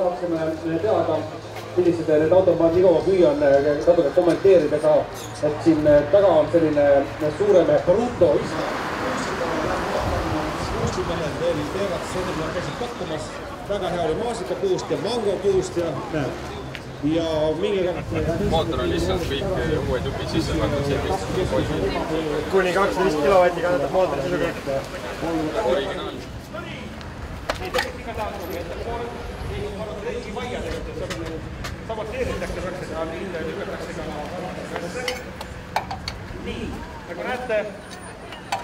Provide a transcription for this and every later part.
tahaksime teada, millised need automaad nii kaua püüan natuke kommenteerida ka, et siin taga on selline suurem Bruto isma. Mehed veel teevad seda, mida käisid pakkumas. Väga hea oli maasikapuust ja mangopuust ja näed. Ja mingi mootor on lihtsalt kõik uued jupid sisse pandud sellist. Kuni 12 kilovatti kannatab mootori sisu kõik. Originaal. Nii tegelikult iga taas on, et reisi vaia tegelikult saboteeritakse praktiliselt, aga linna lükatakse ka kasse. Nii, nagu näete,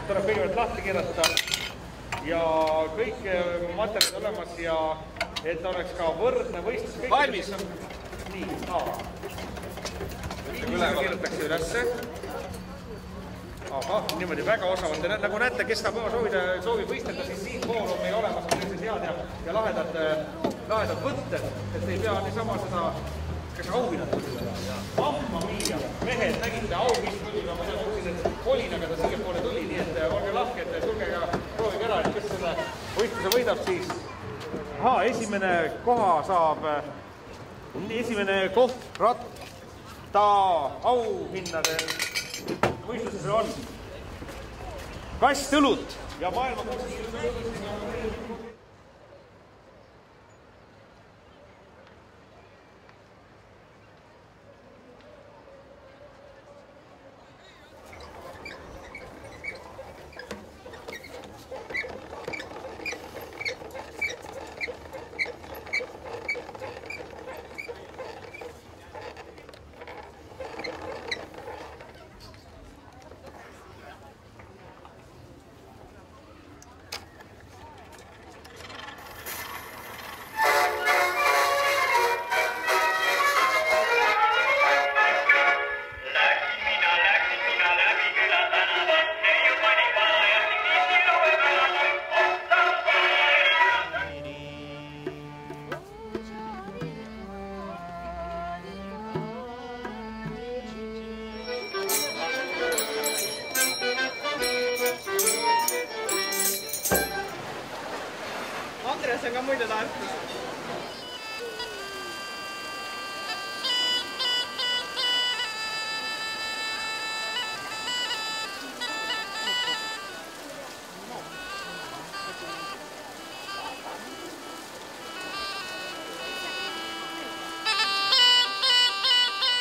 tuleb kõigepealt lahti keerata ja kõik materjalid olemas ja et oleks ka võrdne võistlus. Valmis! Nii, keeratakse ülesse. Aha, niimoodi väga osavalt. Nagu näete, kes soovib võistelda, siis siin pool on meil olemas sellised head ja lahedad võtted, et ei pea niisama seda, kas auhinnad tulida. Mamma mia, mehed nägite auhinnad, ma mõtlesin, et kolinaga ta siia poole tuli, nii et olge lahked, tulge ja proovige ära, et kes selle võistluse võidab siis. Esimene koht ratta auhinnade võistluses on kast õlut ja maailma Andres on ka muidu taastus.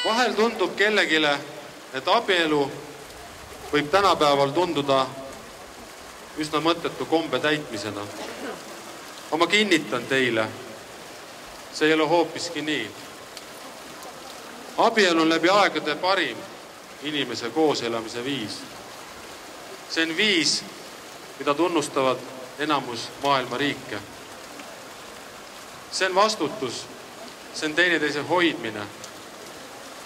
Vahel tundub kellegile, et abielu võib tänapäeval tunduda üsna mõttetu kombe täitmisena. Ma kinnitan teile, see ei ole hoopiski nii. Abielu on läbi aegade parim inimese kooselamise viis. See on viis, mida tunnustavad enamus maailma riike. See on vastutus, see on teineteise hoidmine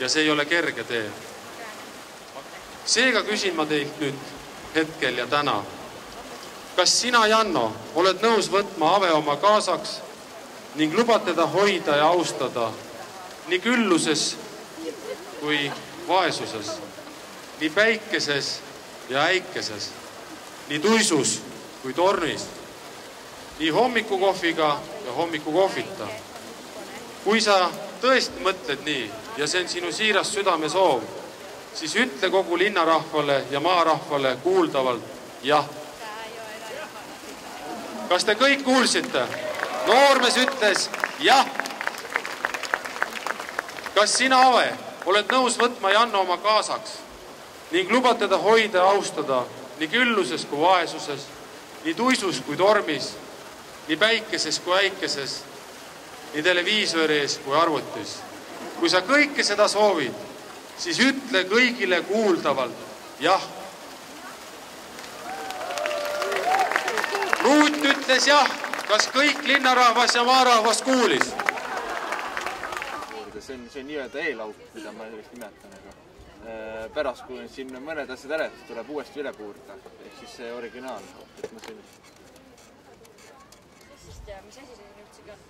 ja see ei ole kerge tee. Seega küsin ma teilt nüüd hetkel ja täna. Kas sina, Janno, oled nõus võtma Ave oma kaasaks ning lubad teda hoida ja austada nii külluses kui vaesuses, nii päikeses ja äikeses, nii tuisus kui tornis, nii hommikukohviga ja hommikukohvita? Kui sa tõesti mõtled nii ja see on sinu siiras südame soov, siis ütle kogu linnarahvale ja maarahvale kuuldavalt jah. Kas te kõik kuulsite? Noormees ütles jah. Kas sina, Ave, oled nõus võtma Janno oma kaasaks ning lubad teda hoida ja austada nii külluses kui vaesuses, nii tuisus kui tormis, nii päikeses kui äikeses, nii televiisori ees kui arvutis? Kui sa kõike seda soovid, siis ütle kõigile kuuldavalt jah. Ruut ütles jah. Kas kõik linnarahvas ja maarahvas kuulis? See on nii-öelda eelauk, mida ma nimetan. Pärast, kui siin mõned asjad ära, tuleb uuesti üle puurda. Ehk siis see originaal. Mis asi see üldse on?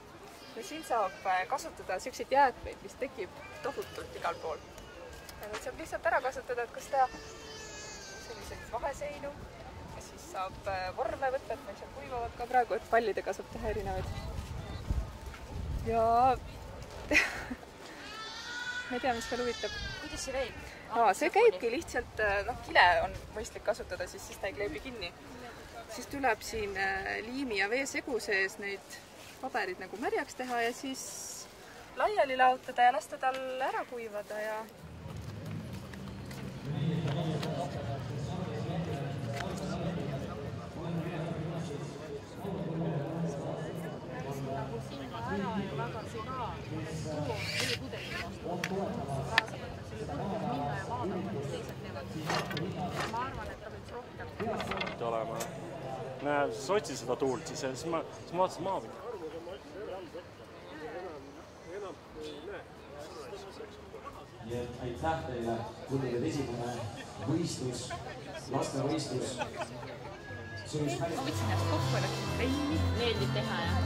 Siin saab kasutada selliseid jäätmeid, mis tekib tohutult igal pool. Need saab lihtsalt ära kasutada, et kas teha selliseid vaheseinu. Ja siis saab vorme võtta, et meil seal kuivavad ka praegu, et pallidega saab teha erinevaid. ja ma ei tea, mis veel huvitab. Kuidas see käib? See käibki lihtsalt, kile on mõistlik kasutada, siis ta ei kleebi kinni. Siis tuleb siin liimi ja veesegu sees neid paberid nagu märjaks teha ja siis laiali laotada ja lasta tal ära kuivada ja olema. Näe, sa otsid seda tuult, siis ma vaatasin maa peal. Nii et aitäh teile, tuli nüüd esimene võistlus, lastevõistlus. Ma võtsin ennast kokku ja läksin trenni. Meeldib teha, jah.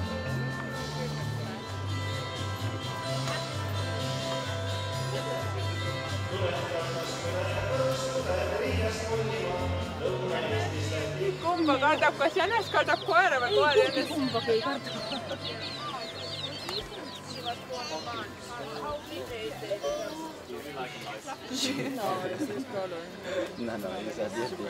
Kumba kardab, kas jänes kardab koera või koer jänes? Kumbagi ei karda. No, ei saa tihti.